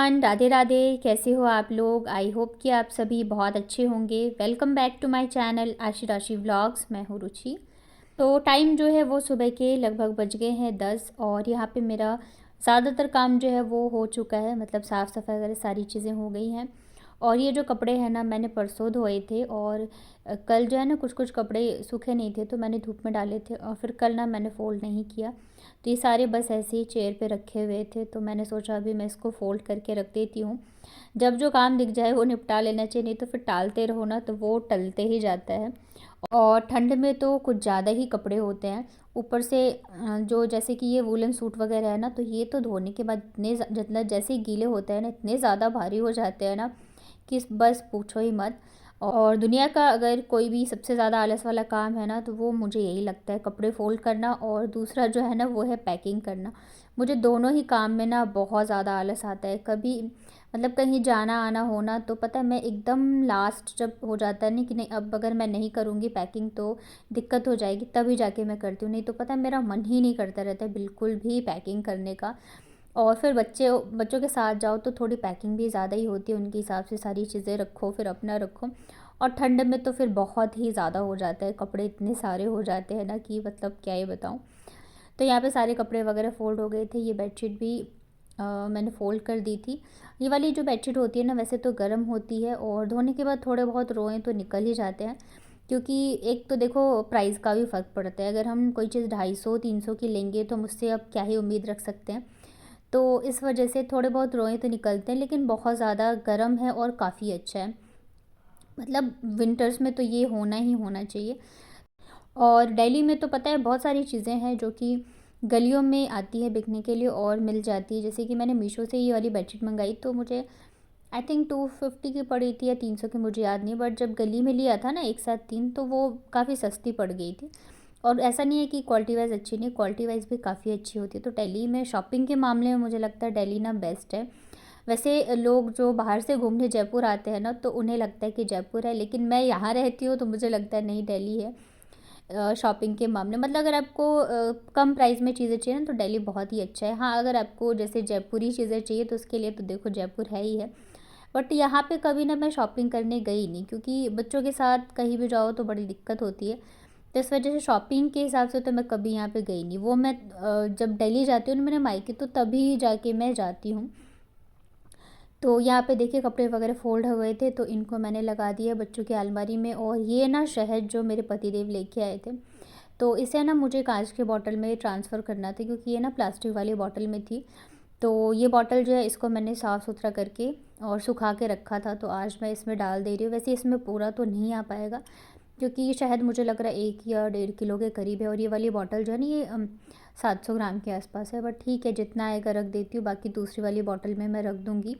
Everyone, Radhe Radhe. कैसे हो आप लोग? आई होप कि आप सभी बहुत अच्छे होंगे। Welcome back to my channel Ashi Rashi vlogs. मैं हूँ रुचि। तो टाइम जो है वो सुबह के लगभग बज गए हैं 10 और यहाँ पे मेरा ज़्यादातर काम जो है वो हो चुका है। मतलब साफ़ सफाई वगैरह सारी चीज़ें हो गई हैं। और ये जो कपड़े हैं ना, मैंने परसों धोए थे और कल जो है ना कुछ कुछ कपड़े सूखे नहीं थे तो मैंने धूप में डाले थे और फिर कल ना मैंने फ़ोल्ड नहीं किया। तो ये सारे बस ऐसे ही चेयर पे रखे हुए थे, तो मैंने सोचा अभी मैं इसको फ़ोल्ड करके रख देती हूँ। जब जो काम दिख जाए वो निपटा लेना चाहिए, नहीं तो फिर टालते रहो ना तो वो टलते ही जाता है। और ठंड में तो कुछ ज़्यादा ही कपड़े होते हैं। ऊपर से जो जैसे कि ये वूलन सूट वगैरह है ना, तो ये तो धोने के बाद इतने मतलब जैसे ही गीले होते हैं ना, इतने ज़्यादा भारी हो जाते हैं ना कि बस पूछो ही मत। और दुनिया का अगर कोई भी सबसे ज़्यादा आलस वाला काम है ना, तो वो मुझे यही लगता है, कपड़े फ़ोल्ड करना। और दूसरा जो है ना वो है पैकिंग करना। मुझे दोनों ही काम में ना बहुत ज़्यादा आलस आता है। कभी मतलब कहीं जाना आना होना तो पता है मैं एकदम लास्ट जब हो जाता है नहीं कि नहीं अब अगर मैं नहीं करूँगी पैकिंग तो दिक्कत हो जाएगी, तभी जाके मैं करती हूँ। नहीं तो पता है मेरा मन ही नहीं करता रहता है बिल्कुल भी पैकिंग करने का। और फिर बच्चों के साथ जाओ तो थोड़ी पैकिंग भी ज़्यादा ही होती है, उनके हिसाब से सारी चीज़ें रखो फिर अपना रखो। और ठंड में तो फिर बहुत ही ज़्यादा हो जाता है, कपड़े इतने सारे हो जाते हैं ना कि मतलब क्या ही बताऊँ। तो यहाँ पे सारे कपड़े वगैरह फ़ोल्ड हो गए थे। ये बेडशीट भी मैंने फ़ोल्ड कर दी थी। ये वाली जो बेडशीट होती है ना वैसे तो गर्म होती है और धोने के बाद थोड़े बहुत रोएँ तो निकल ही जाते हैं। क्योंकि एक तो देखो प्राइस का भी फ़र्क पड़ता है। अगर हम कोई चीज़ 250-300 की लेंगे तो हम उससे अब क्या ही उम्मीद रख सकते हैं। तो इस वजह से थोड़े बहुत रोएँ तो निकलते हैं, लेकिन बहुत ज़्यादा गर्म है और काफ़ी अच्छा है। मतलब विंटर्स में तो ये होना ही होना चाहिए। और दिल्ली में तो पता है बहुत सारी चीज़ें हैं जो कि गलियों में आती है बिकने के लिए और मिल जाती है। जैसे कि मैंने मीशो से ये वाली बेडशीट मंगाई तो मुझे आई थिंक 250 की पड़ी थी या 300 की, मुझे याद नहीं। बट जब गली में लिया था ना एक साथ तीन, तो वो काफ़ी सस्ती पड़ गई थी। और ऐसा नहीं है कि क्वालिटी वाइज अच्छी नहीं, क्वालिटी वाइज भी काफ़ी अच्छी होती है। तो दिल्ली में शॉपिंग के मामले में मुझे लगता है दिल्ली ना बेस्ट है। वैसे लोग जो बाहर से घूमने जयपुर आते हैं ना तो उन्हें लगता है कि जयपुर है, लेकिन मैं यहाँ रहती हूँ तो मुझे लगता है नहीं दिल्ली है शॉपिंग के मामले। मतलब अगर आपको कम प्राइस में चीज़ें चाहिए ना तो दिल्ली बहुत ही अच्छा है। हाँ, अगर आपको जैसे जयपुरी चीज़ें चाहिए तो उसके लिए तो देखो जयपुर है ही है। बट यहाँ पे कभी ना मैं शॉपिंग करने गई नहीं, क्योंकि बच्चों के साथ कहीं भी जाओ तो बड़ी दिक्कत होती है। तो इस वजह से शॉपिंग के हिसाब से तो मैं कभी यहाँ पे गई नहीं। वो मैं जब दिल्ली जाती हूँ ना मेरे मायके, तो तभी जाके मैं जाती हूँ। तो यहाँ पे देखिए कपड़े वगैरह फ़ोल्ड हो गए थे तो इनको मैंने लगा दिया बच्चों की अलमारी में। और ये ना शहद जो मेरे पतिदेव लेके आए थे, तो इसे ना मुझे कांच के बॉटल में ट्रांसफ़र करना था, क्योंकि ये ना प्लास्टिक वाली बॉटल में थी। तो ये बॉटल जो है इसको मैंने साफ़ सुथरा करके और सुखा के रखा था, तो आज मैं इसमें डाल दे रही हूँ। वैसे इसमें पूरा तो नहीं आ पाएगा, क्योंकि ये शहद मुझे लग रहा है 1 या 1.5 किलो के करीब है। और ये वाली बॉटल जो है ना ये 700 ग्राम के आसपास है। बट ठीक है, जितना आएगा रख देती हूँ, बाकी दूसरी वाली बॉटल में मैं रख दूँगी।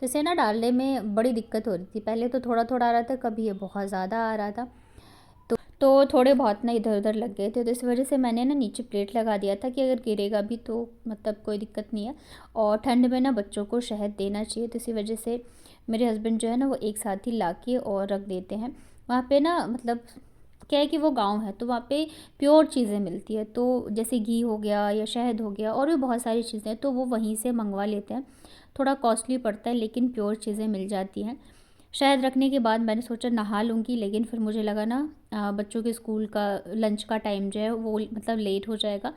तो इसे ना डालने में बड़ी दिक्कत हो रही थी। पहले तो थोड़ा थोड़ा आ रहा था, कभी ये बहुत ज़्यादा आ रहा था। तो थोड़े बहुत ना इधर उधर लग गए थे, तो इस वजह से मैंने ना नीचे प्लेट लगा दिया था कि अगर गिरेगा भी तो मतलब कोई दिक्कत नहीं है। और ठंड में ना बच्चों को शहद देना चाहिए, तो इसी वजह से मेरे हस्बैंड जो है ना वो एक साथ ही ला के और रख देते हैं। वहाँ पे ना मतलब क्या है कि वो गांव है तो वहाँ पे प्योर चीज़ें मिलती है। तो जैसे घी हो गया या शहद हो गया और भी बहुत सारी चीज़ें, तो वो वहीं से मंगवा लेते हैं। थोड़ा कॉस्टली पड़ता है लेकिन प्योर चीज़ें मिल जाती हैं। शायद रखने के बाद मैंने सोचा नहा लूँगी, लेकिन फिर मुझे लगा ना बच्चों के स्कूल का लंच का टाइम जो है वो मतलब लेट हो जाएगा,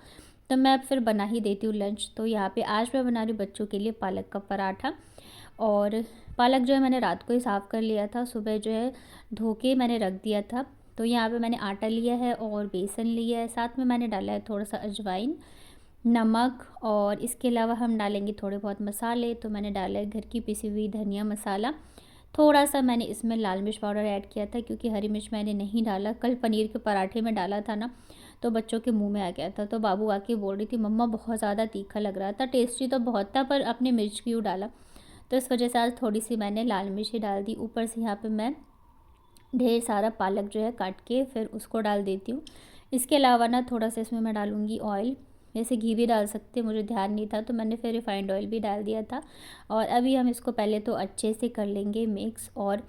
तो मैं अब फिर बना ही देती हूँ लंच। तो यहाँ पे आज मैं बना रही हूँ बच्चों के लिए पालक का पराठा। और पालक जो है मैंने रात को ही साफ़ कर लिया था, सुबह जो है धो के मैंने रख दिया था। तो यहाँ पे मैंने आटा लिया है और बेसन लिया है, साथ में मैंने डाला है थोड़ा सा अजवाइन, नमक, और इसके अलावा हम डालेंगे थोड़े बहुत मसाले। तो मैंने डाला है घर की पिसी हुई धनिया मसाला। थोड़ा सा मैंने इसमें लाल मिर्च पाउडर ऐड किया था, क्योंकि हरी मिर्च मैंने नहीं डाला। कल पनीर के पराठे में डाला था ना तो बच्चों के मुंह में आ गया था, तो बाबू आके बोल रही थी मम्मा बहुत ज़्यादा तीखा लग रहा था। टेस्टी तो बहुत था पर अपने मिर्च क्यों डाला। तो इस वजह से आज थोड़ी सी मैंने लाल मिर्च ही डाल दी। ऊपर से यहाँ पे मैं ढेर सारा पालक जो है काट के फिर उसको डाल देती हूँ। इसके अलावा ना थोड़ा सा इसमें मैं डालूँगी ऑयल। वैसे घी भी डाल सकते, मुझे ध्यान नहीं था तो मैंने फिर रिफाइंड ऑयल भी डाल दिया था। और अभी हम इसको पहले तो अच्छे से कर लेंगे मिक्स। और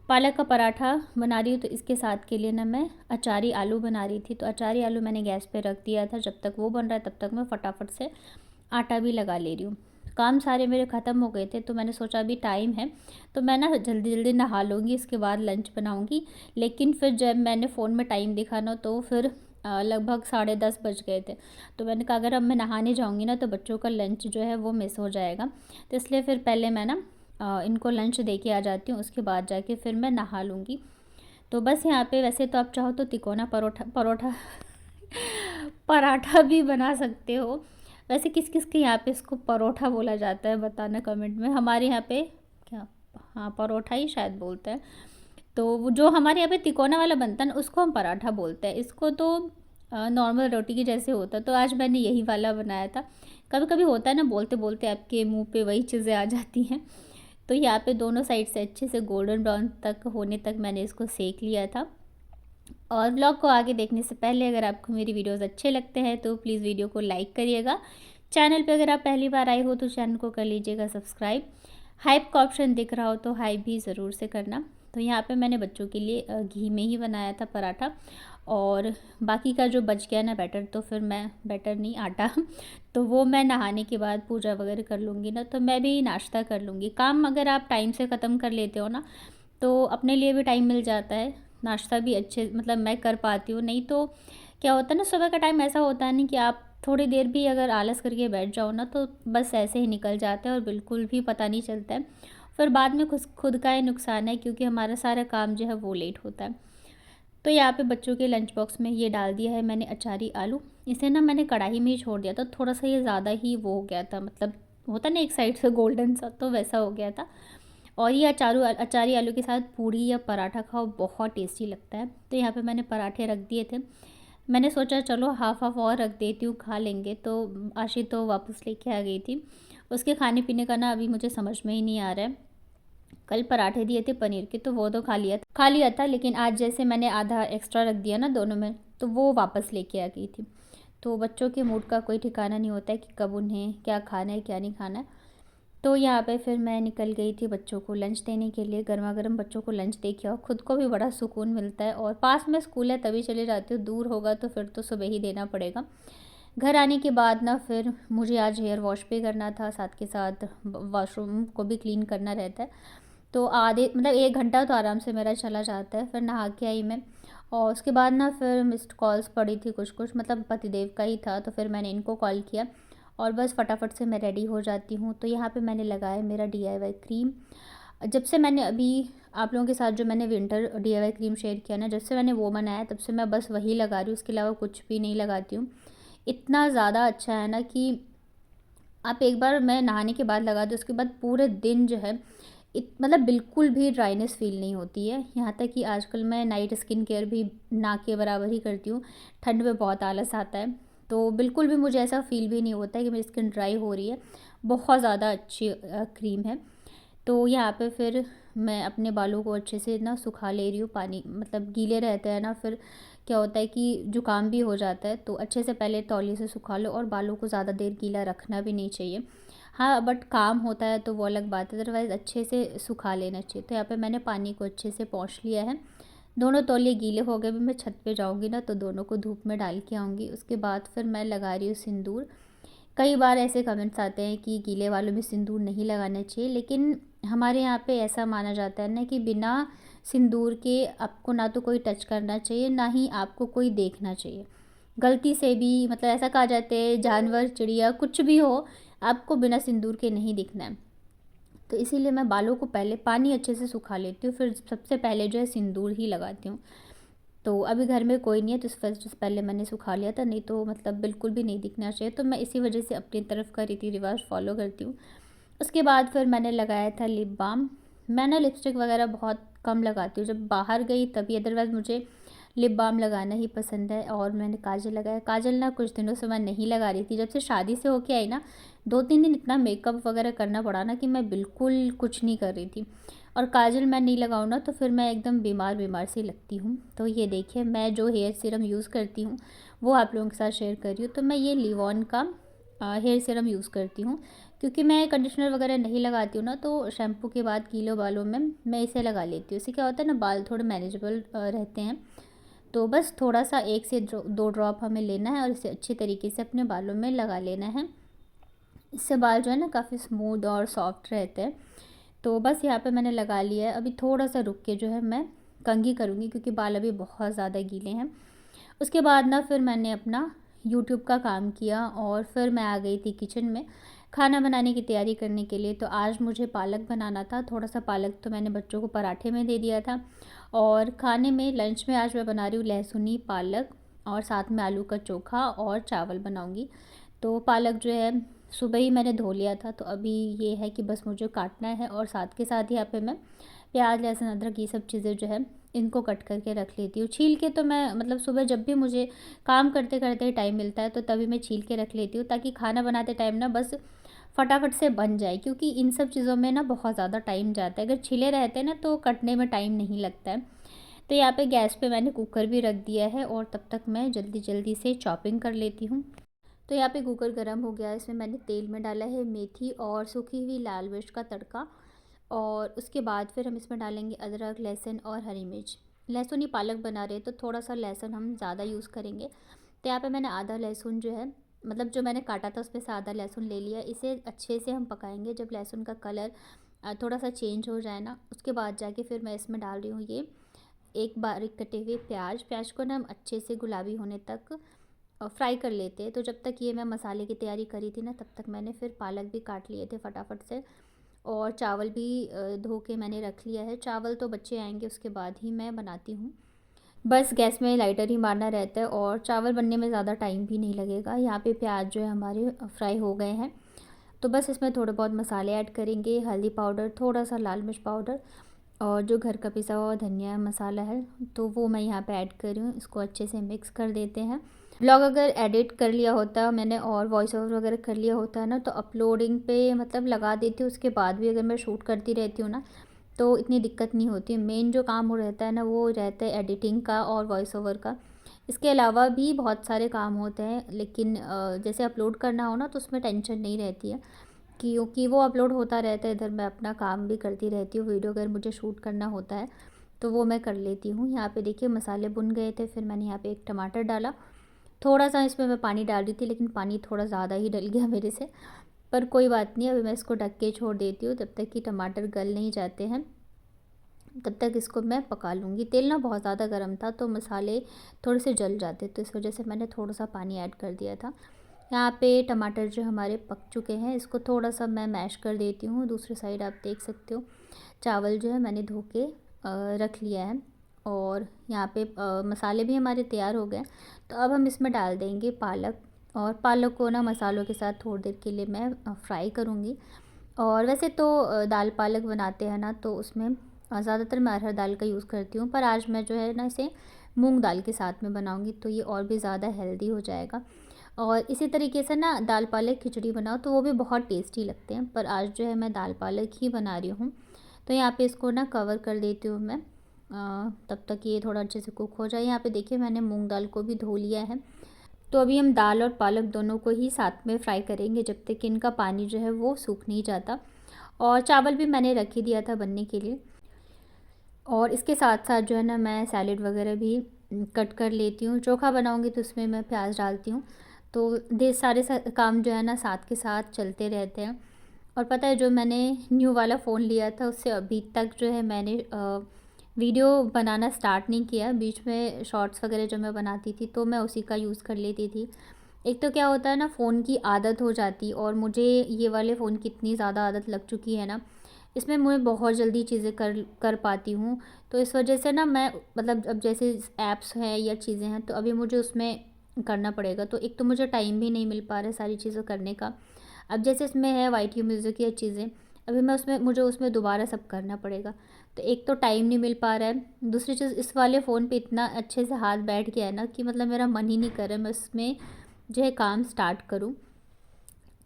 पालक का पराठा बना रही हूँ तो इसके साथ के लिए ना मैं अचारी आलू बना रही थी। तो अचारी आलू मैंने गैस पे रख दिया था, जब तक वो बन रहा है तब तक मैं फटाफट से आटा भी लगा ले रही हूँ। काम सारे मेरे ख़त्म हो गए थे, तो मैंने सोचा अभी टाइम है तो मैं ना जल्दी जल्दी नहा लूँगी, इसके बाद लंच बनाऊँगी। लेकिन फिर जब मैंने फ़ोन में टाइम देखा ना, तो फिर लगभग 10:30 बज गए थे। तो मैंने कहा अगर अब मैं नहाने जाऊँगी ना तो बच्चों का लंच जो है वो मिस हो जाएगा। तो इसलिए फिर पहले मैं ना इनको लंच दे के आ जाती हूँ, उसके बाद जाके फिर मैं नहा लूँगी। तो बस यहाँ पे वैसे तो आप चाहो तो तिकोना परोठा परोठा पराठा भी बना सकते हो। वैसे किस किस के यहाँ पे इसको परोठा बोला जाता है बताना कमेंट में। हमारे यहाँ पे क्या, हाँ परोठा ही शायद बोलते हैं। तो वो जो हमारे यहाँ पे तिकोना वाला बनता है ना, उसको हम पराठा बोलते हैं। इसको तो नॉर्मल रोटी की जैसे होता है, तो आज मैंने यही वाला बनाया था। कभी कभी होता है ना, बोलते बोलते आपके मुंह पे वही चीज़ें आ जाती हैं। तो यहाँ पे दोनों साइड से अच्छे से गोल्डन ब्राउन तक होने तक मैंने इसको सेक लिया था। और व्लॉग को आगे देखने से पहले अगर आपको मेरी वीडियोस अच्छे लगते हैं तो प्लीज़ वीडियो को लाइक करिएगा। चैनल पे अगर आप पहली बार आए हो तो चैनल को कर लीजिएगा सब्सक्राइब। हाइप का ऑप्शन दिख रहा हो तो हाइप भी ज़रूर से करना। तो यहाँ पे मैंने बच्चों के लिए घी में ही बनाया था पराठा। और बाकी का जो बच गया ना बैटर, तो फिर मैं बैटर नहीं आटा तो वो मैं नहाने के बाद पूजा वगैरह कर लूँगी ना, तो मैं भी नाश्ता कर लूँगी। काम अगर आप टाइम से ख़त्म कर लेते हो ना, तो अपने लिए भी टाइम मिल जाता है, नाश्ता भी अच्छे मतलब मैं कर पाती हूँ। नहीं तो क्या होता है ना, सुबह का टाइम ऐसा होता है नहीं कि आप थोड़ी देर भी अगर आलस करके बैठ जाओ ना, तो बस ऐसे ही निकल जाता है और बिल्कुल भी पता नहीं चलता है। फिर बाद में खुद का ही नुकसान है, क्योंकि हमारा सारा काम जो है वो लेट होता है। तो यहाँ पे बच्चों के लंच बॉक्स में ये डाल दिया है मैंने अचारी आलू। इसे ना मैंने कढ़ाई में ही छोड़ दिया था, थोड़ा सा ये ज़्यादा ही वो हो गया था, मतलब होता ना एक साइड से गोल्डन सा, तो वैसा हो गया था। और ये अचारी आलू के साथ पूड़ी या पराठा खाओ, बहुत टेस्टी लगता है। तो यहाँ पे मैंने पराठे रख दिए थे। मैंने सोचा चलो हाफ़ हाफ़ और रख देती हूँ, खा लेंगे। तो आशी तो वापस लेके आ गई थी। उसके खाने पीने का ना अभी मुझे समझ में ही नहीं आ रहा है। कल पराठे दिए थे पनीर के, तो वो तो खा लिया था। लेकिन आज जैसे मैंने आधा एक्स्ट्रा रख दिया ना दोनों में, तो वो वापस लेके आ गई थी। तो बच्चों के मूड का कोई ठिकाना नहीं होता है कि कब उन्हें क्या खाना है क्या नहीं खाना है। तो यहाँ पे फिर मैं निकल गई थी बच्चों को लंच देने के लिए। गर्मा गर्म बच्चों को लंच दे के आओ, खुद को भी बड़ा सुकून मिलता है। और पास में स्कूल है तभी चले जाती हूँ, दूर होगा तो फिर तो सुबह ही देना पड़ेगा। घर आने के बाद ना फिर मुझे आज हेयर वॉश भी करना था, साथ के साथ वॉशरूम को भी क्लीन करना रहता है। तो आधे मतलब 1 घंटा तो आराम से मेरा चला जाता है। फिर नहा के आई मैं, और उसके बाद ना फिर मिस्ड कॉल्स पड़ी थी कुछ कुछ, मतलब पतिदेव का ही था, तो फिर मैंने इनको कॉल किया और बस फटाफट से मैं रेडी हो जाती हूँ। तो यहाँ पे मैंने लगाया मेरा DIY क्रीम। जब से मैंने अभी आप लोगों के साथ जो मैंने विंटर DIY क्रीम शेयर किया ना, जब से मैंने वो बनाया तब से मैं बस वही लगा रही हूँ, उसके अलावा कुछ भी नहीं लगाती हूँ। इतना ज़्यादा अच्छा है ना कि आप एक बार मैं नहाने के बाद लगा दूँ, उसके बाद पूरे दिन जो है मतलब बिल्कुल भी ड्राइनेस फ़ील नहीं होती है। यहाँ तक कि आजकल मैं नाइट स्किन केयर भी ना के बराबर ही करती हूँ। ठंड में बहुत आलस आता है, तो बिल्कुल भी मुझे ऐसा फ़ील भी नहीं होता है कि मेरी स्किन ड्राई हो रही है। बहुत ज़्यादा अच्छी क्रीम है। तो यहाँ पे फिर मैं अपने बालों को अच्छे से ना सुखा ले रही हूँ। पानी मतलब गीले रहते हैं ना, फिर क्या होता है कि जुकाम भी हो जाता है। तो अच्छे से पहले तौलिए से सुखा लो, और बालों को ज़्यादा देर गीला रखना भी नहीं चाहिए। हाँ बट काम होता है तो वो अलग बात है, अदरवाइज़ अच्छे से सुखा लेना चाहिए। तो यहाँ पे मैंने पानी को अच्छे से पौंछ लिया है। दोनों तौलिए गीले हो गए। भी मैं छत पे जाऊँगी ना, तो दोनों को धूप में डाल के आऊँगी। उसके बाद फिर मैं लगा रही हूँ सिंदूर। कई बार ऐसे कमेंट्स आते हैं कि गीले वालों में सिंदूर नहीं लगाना चाहिए, लेकिन हमारे यहाँ पे ऐसा माना जाता है ना कि बिना सिंदूर के आपको ना तो कोई टच करना चाहिए, ना ही आपको कोई देखना चाहिए। गलती से भी मतलब ऐसा कहा जाता है, जानवर चिड़िया कुछ भी हो, आपको बिना सिंदूर के नहीं दिखना है। तो इसीलिए मैं बालों को पहले पानी अच्छे से सुखा लेती हूँ, फिर सबसे पहले जो है सिंदूर ही लगाती हूँ। तो अभी घर में कोई नहीं है, तो इस वजह से पहले मैंने सुखा लिया था, नहीं तो मतलब बिल्कुल भी नहीं दिखना चाहिए। तो मैं इसी वजह से अपनी तरफ का रीति रिवाज फॉलो करती हूँ। उसके बाद फिर मैंने लगाया था लिप बाम। मैं ना लिपस्टिक वगैरह बहुत कम लगाती हूँ, जब बाहर गई तभी, अदरवाइज़ मुझे लिप बाम लगाना ही पसंद है। और मैंने काजल लगाया। काजल ना कुछ दिनों से मैं नहीं लगा रही थी, जब से शादी से होके आई ना, 2-3 दिन इतना मेकअप वगैरह करना पड़ा ना कि मैं बिल्कुल कुछ नहीं कर रही थी। और काजल मैं नहीं लगाऊँ ना तो फिर मैं एकदम बीमार बीमार सी लगती हूँ। तो ये देखिए मैं जो हेयर सीरम यूज़ करती हूँ वो आप लोगों के साथ शेयर कर रही हूँ। तो मैं ये लिवॉन का हेयर सीरम यूज़ करती हूँ, क्योंकि मैं कंडीशनर वगैरह नहीं लगाती हूँ ना, तो शैम्पू के बाद गीले बालों में मैं इसे लगा लेती हूँ। इससे क्या होता है ना, बाल थोड़े मैनेजेबल रहते हैं। तो बस थोड़ा सा 1 से 2 ड्रॉप हमें लेना है और इसे अच्छी तरीके से अपने बालों में लगा लेना है। इससे बाल जो है ना काफ़ी स्मूथ और सॉफ्ट रहते हैं। तो बस यहाँ पे मैंने लगा लिया है। अभी थोड़ा सा रुक के जो है मैं कंघी करूँगी, क्योंकि बाल अभी बहुत ज़्यादा गीले हैं। उसके बाद ना फिर मैंने अपना यूट्यूब का काम किया और फिर मैं आ गई थी किचन में खाना बनाने की तैयारी करने के लिए। तो आज मुझे पालक बनाना था। थोड़ा सा पालक तो मैंने बच्चों को पराठे में दे दिया था, और खाने में लंच में आज मैं बना रही हूँ लहसुनी पालक, और साथ में आलू का चोखा और चावल बनाऊँगी। तो पालक जो है सुबह ही मैंने धो लिया था, तो अभी ये है कि बस मुझे काटना है, और साथ के साथ यहाँ पे मैं प्याज लहसुन अदरक ये सब चीज़ें जो है इनको कट करके रख लेती हूँ। छील के तो मैं मतलब सुबह जब भी मुझे काम करते करते टाइम मिलता है तो तभी मैं छील के रख लेती हूँ, ताकि खाना बनाते टाइम ना बस फटाफट से बन जाए, क्योंकि इन सब चीज़ों में ना बहुत ज़्यादा टाइम जाता है। अगर छिले रहते हैं ना तो कटने में टाइम नहीं लगता है। तो यहाँ पे गैस पे मैंने कुकर भी रख दिया है, और तब तक मैं जल्दी जल्दी से चॉपिंग कर लेती हूँ। तो यहाँ पे कुकर गर्म हो गया है। इसमें मैंने तेल में डाला है मेथी और सूखी हुई लाल मिर्च का तड़का, और उसके बाद फिर हम इसमें डालेंगे अदरक लहसुन और हरी मिर्च। लहसुन ही पालक बना रहे हैं तो थोड़ा सा लहसुन हम ज़्यादा यूज़ करेंगे। तो यहाँ पे मैंने आधा लहसुन जो है, मतलब जो मैंने काटा था उसमें से आधा लहसुन ले लिया। इसे अच्छे से हम पकाएंगे। जब लहसुन का कलर थोड़ा सा चेंज हो जाए ना, उसके बाद जाके फिर मैं इसमें डाल रही हूँ ये एक बारीक कटे हुए प्याज। प्याज को ना हम अच्छे से गुलाबी होने तक फ्राई कर लेते हैं। तो जब तक ये मैं मसाले की तैयारी करी थी ना, तब तक मैंने फिर पालक भी काट लिए थे फटाफट से, और चावल भी धो के मैंने रख लिया है। चावल तो बच्चे आएंगे उसके बाद ही मैं बनाती हूँ। बस गैस में लाइटर ही मारना रहता है, और चावल बनने में ज़्यादा टाइम भी नहीं लगेगा। यहाँ पे प्याज जो है हमारे फ्राई हो गए हैं। तो बस इसमें थोड़े बहुत मसाले ऐड करेंगे, हल्दी पाउडर, थोड़ा सा लाल मिर्च पाउडर, और जो घर का पिसा हुआ धनिया मसाला है तो वो मैं यहाँ पे ऐड कर रही हूँ। इसको अच्छे से मिक्स कर देते हैं। ब्लॉग अगर एडिट कर लिया होता मैंने और वॉइस ओवर वगैरह कर लिया होता है ना, तो अपलोडिंग पे मतलब लगा देती हूँ। उसके बाद भी अगर मैं शूट करती रहती हूँ ना, तो इतनी दिक्कत नहीं होती है। मेन जो काम हो रहता है ना, वो रहता है एडिटिंग का और वॉइस ओवर का। इसके अलावा भी बहुत सारे काम होते हैं, लेकिन जैसे अपलोड करना हो ना तो उसमें टेंशन नहीं रहती है, क्योंकि वो अपलोड होता रहता है। इधर मैं अपना काम भी करती रहती हूँ। वीडियो अगर मुझे शूट करना होता है तो वो मैं कर लेती हूँ। यहाँ पे देखिए मसाले भुन गए थे। फिर मैंने यहाँ पे एक टमाटर डाला। थोड़ा सा इसमें मैं पानी डाल रही थी, लेकिन पानी थोड़ा ज़्यादा ही डल गया मेरे से, पर कोई बात नहीं। अभी मैं इसको ढक के छोड़ देती हूँ जब तक कि टमाटर गल नहीं जाते हैं, तब तक इसको मैं पका लूँगी। तेल ना बहुत ज़्यादा गर्म था तो मसाले थोड़े से जल जाते, तो इस वजह से मैंने थोड़ा सा पानी ऐड कर दिया था। यहाँ पे टमाटर जो हमारे पक चुके हैं, इसको थोड़ा सा मैं मैश कर देती हूँ। दूसरी साइड आप देख सकते हो चावल जो है मैंने धो के रख लिया है, और यहाँ पे मसाले भी हमारे तैयार हो गए। तो अब हम इसमें डाल देंगे पालक, और पालक को ना मसालों के साथ थोड़ी देर के लिए मैं फ्राई करूँगी। और वैसे तो दाल पालक बनाते हैं ना, तो उसमें ज़्यादातर मैं अरहर दाल का यूज़ करती हूँ, पर आज मैं जो है ना इसे मूंग दाल के साथ में बनाऊँगी, तो ये और भी ज़्यादा हेल्दी हो जाएगा। और इसी तरीके से ना दाल पालक खिचड़ी बनाओ तो वो भी बहुत टेस्टी लगते हैं, पर आज जो है मैं दाल पालक ही बना रही हूँ। तो यहाँ पे इसको ना कवर कर देती हूँ मैं, तब तक ये थोड़ा अच्छे से कुक हो जाए। यहाँ पे देखिए मैंने मूंग दाल को भी धो लिया है। तो अभी हम दाल और पालक दोनों को ही साथ में फ्राई करेंगे, जब तक कि इनका पानी जो है वो सूख नहीं जाता। और चावल भी मैंने रख ही दिया था बनने के लिए, और इसके साथ साथ जो है ना मैं सैलेड वगैरह भी कट कर लेती हूँ। चोखा बनाऊँगी तो उसमें मैं प्याज डालती हूँ। तो ढेर सारे काम जो है ना साथ के साथ चलते रहते हैं। और पता है जो मैंने न्यू वाला फ़ोन लिया था, उससे अभी तक जो है मैंने वीडियो बनाना स्टार्ट नहीं किया। बीच में शॉर्ट्स वगैरह जो मैं बनाती थी तो मैं उसी का यूज़ कर लेती थी। एक तो क्या होता है ना, फ़ोन की आदत हो जाती, और मुझे ये वाले फ़ोन की इतनी ज़्यादा आदत लग चुकी है ना, इसमें मैं बहुत जल्दी चीज़ें कर कर पाती हूँ। तो इस वजह से ना मैं मतलब अब जैसे ऐप्स हैं या चीज़ें हैं, तो अभी मुझे उसमें करना पड़ेगा। तो एक तो मुझे टाइम भी नहीं मिल पा रहा है सारी चीज़ें करने का। अब जैसे इसमें है वाईटी म्यूज़िक या चीज़ें, अभी मैं उसमें मुझे उसमें दोबारा सब करना पड़ेगा। तो एक तो टाइम नहीं मिल पा रहा है, दूसरी चीज़ इस वाले फ़ोन पे इतना अच्छे से हाथ बैठ गया है ना कि मतलब मेरा मन ही नहीं कर रहा है मैं इसमें जो है काम स्टार्ट करूँ।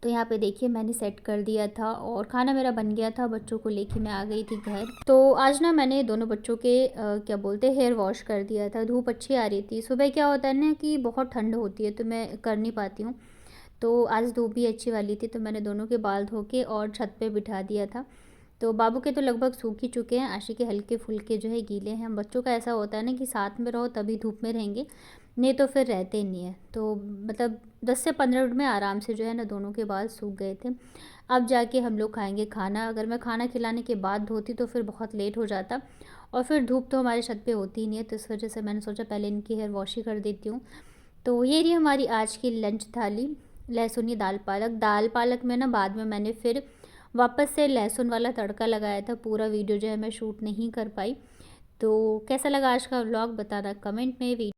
तो यहाँ पे देखिए मैंने सेट कर दिया था, और खाना मेरा बन गया था। बच्चों को लेके मैं आ गई थी घर। तो आज ना मैंने दोनों बच्चों के क्या बोलते हेयर वॉश कर दिया था। धूप अच्छी आ रही थी। सुबह क्या होता है ना कि बहुत ठंड होती है तो मैं कर नहीं पाती हूँ। तो आज धूप भी अच्छी वाली थी, तो मैंने दोनों के बाल धो के और छत पे बिठा दिया था। तो बाबू के तो लगभग सूख ही चुके हैं, आशी के हल्के फुल्के जो है गीले हैं। बच्चों का ऐसा होता है ना कि साथ में रहो तभी धूप में रहेंगे, नहीं तो फिर रहते ही नहीं है। तो मतलब 10 से 15 मिनट में आराम से जो है ना दोनों के बाल सूख गए थे। अब जाके हम लोग खाएंगे खाना। अगर मैं खाना खिलाने के बाद धोती तो फिर बहुत लेट हो जाता, और फिर धूप तो हमारे छत पे होती ही नहीं है, तो इस वजह से मैंने सोचा पहले इनकी हेयर वॉश ही कर देती हूँ। तो ये रही हमारी आज की लंच थाली, लहसुनी दाल पालक। दाल पालक में ना बाद में मैंने फिर वापस से लहसुन वाला तड़का लगाया था, पूरा वीडियो जो है मैं शूट नहीं कर पाई। तो कैसा लगा आज का व्लॉग बताना कमेंट में।